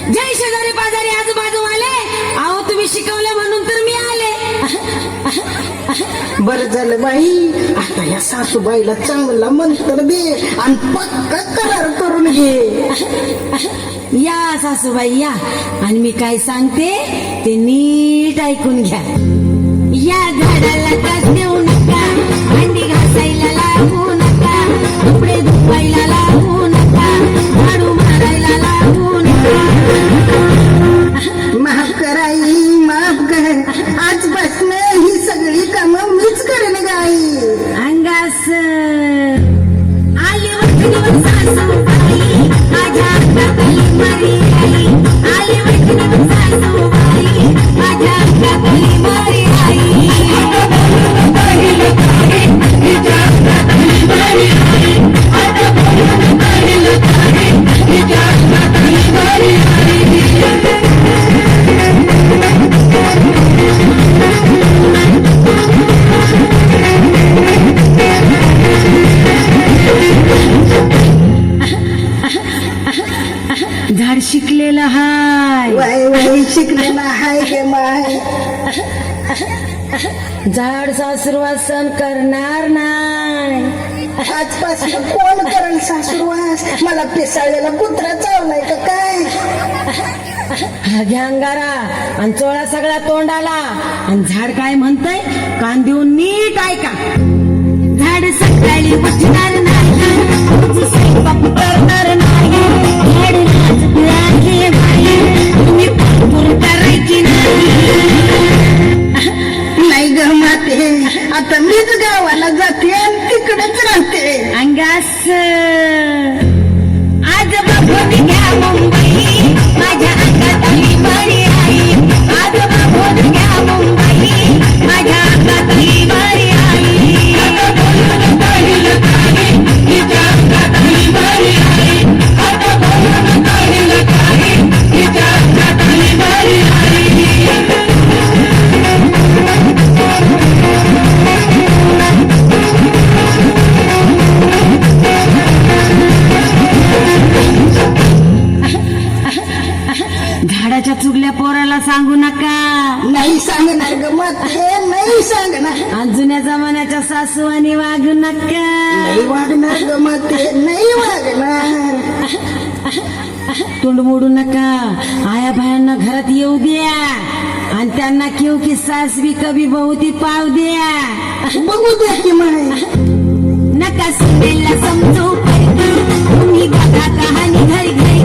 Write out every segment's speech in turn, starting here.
जय शेजारी पाजारी आजूबाजूवाले, अहो तुम्ही शिकवलं म्हणून तर मी आले. बरं झालं बाई, आता या सासूबाईला चांगला मंत्र दे आणि पक्का करार करून घे. या सासूबाई या, आणि मी काय सांगते ते नीट ऐकून घ्या. या झाडाला त्रास देऊ नका, भांडी घासायला लागू नका, कपडे धुवायला लागू नका, झाडू मारायला लागू नका. माफ कराई, माफ कर. आजपासून ही सगळी कामं मीच करेन गाई. अंगास आली वठणीवर सासूबाई, माझ्या अंगातली मारी आई. आली वठणीवर सासूबाई, माझ्या अंगातली मारी आई. झाड शिकलेलं हाय, वाय वाय शिकलेला हाय गे माय. झाड सासुरवासन करणार नाही. आजपासून कोण करेल सासूरवास? मला पिसाळलेला कुत्रा चावलाय का काय? घ्या अंगारा आणि चोळा सगळा तोंडाला. आणि झाड काय म्हणतंय कान देऊन नीट ऐका. झाड सकाळी उठणार नाही, तुझी स्वयंपाक करणार नाही, झाड लाजते बाई, तुम्ही भरपूर करायची नाही. नाही ग माते, आता मीच गावाला जाते आणि तिकडेच राहते. अंगास आज बघून घ्या मुंबई, माझ्या अंगातली बरी आई. आज बघून घ्या मुंबई, माझ्या अंगातली बरी आई. झाडाच्या चुगल्या पोराला सांगू नका. नाही सांगणार ग माते, नाही सांगणार. आणि जुन्या जमान्याच्या सासू आणि वागू नका. नाही वागणार ग माते, नाही वागणार. तोंड मोडू नका. आया बायांना घरात येऊ द्या आणि त्यांना क्यों की सास भी कभी बहू ती पाव द्या. बघू द्या की माय. नका सुनेला समजू परकी, तुम्ही बघा कहाणी घरी घरी.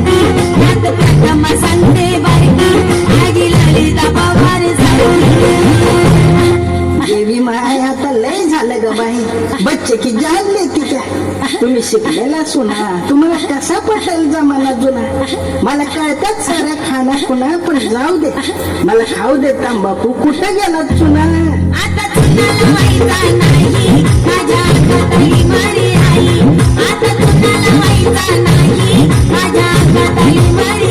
यात प्रथम सांगते बारकी, आजी ललिता पवार देवी माय, आता लय झालं ग बाई. बच्चे की जान लेती क्या? तुम्ही शिकलेला सुना, तुम्हाला कसा पटेल जमाना जुना. मला कळतात सारा खाना खुना, पण जाऊ दे, मला खाऊ दे तंबाखू. कुठं गेला चुना? आता चुनाला व्हायचा नाही, माझ्या अंगातली मारी आई. आता चुनाला व्हायचा नाही, माझ्या अंगातली मारी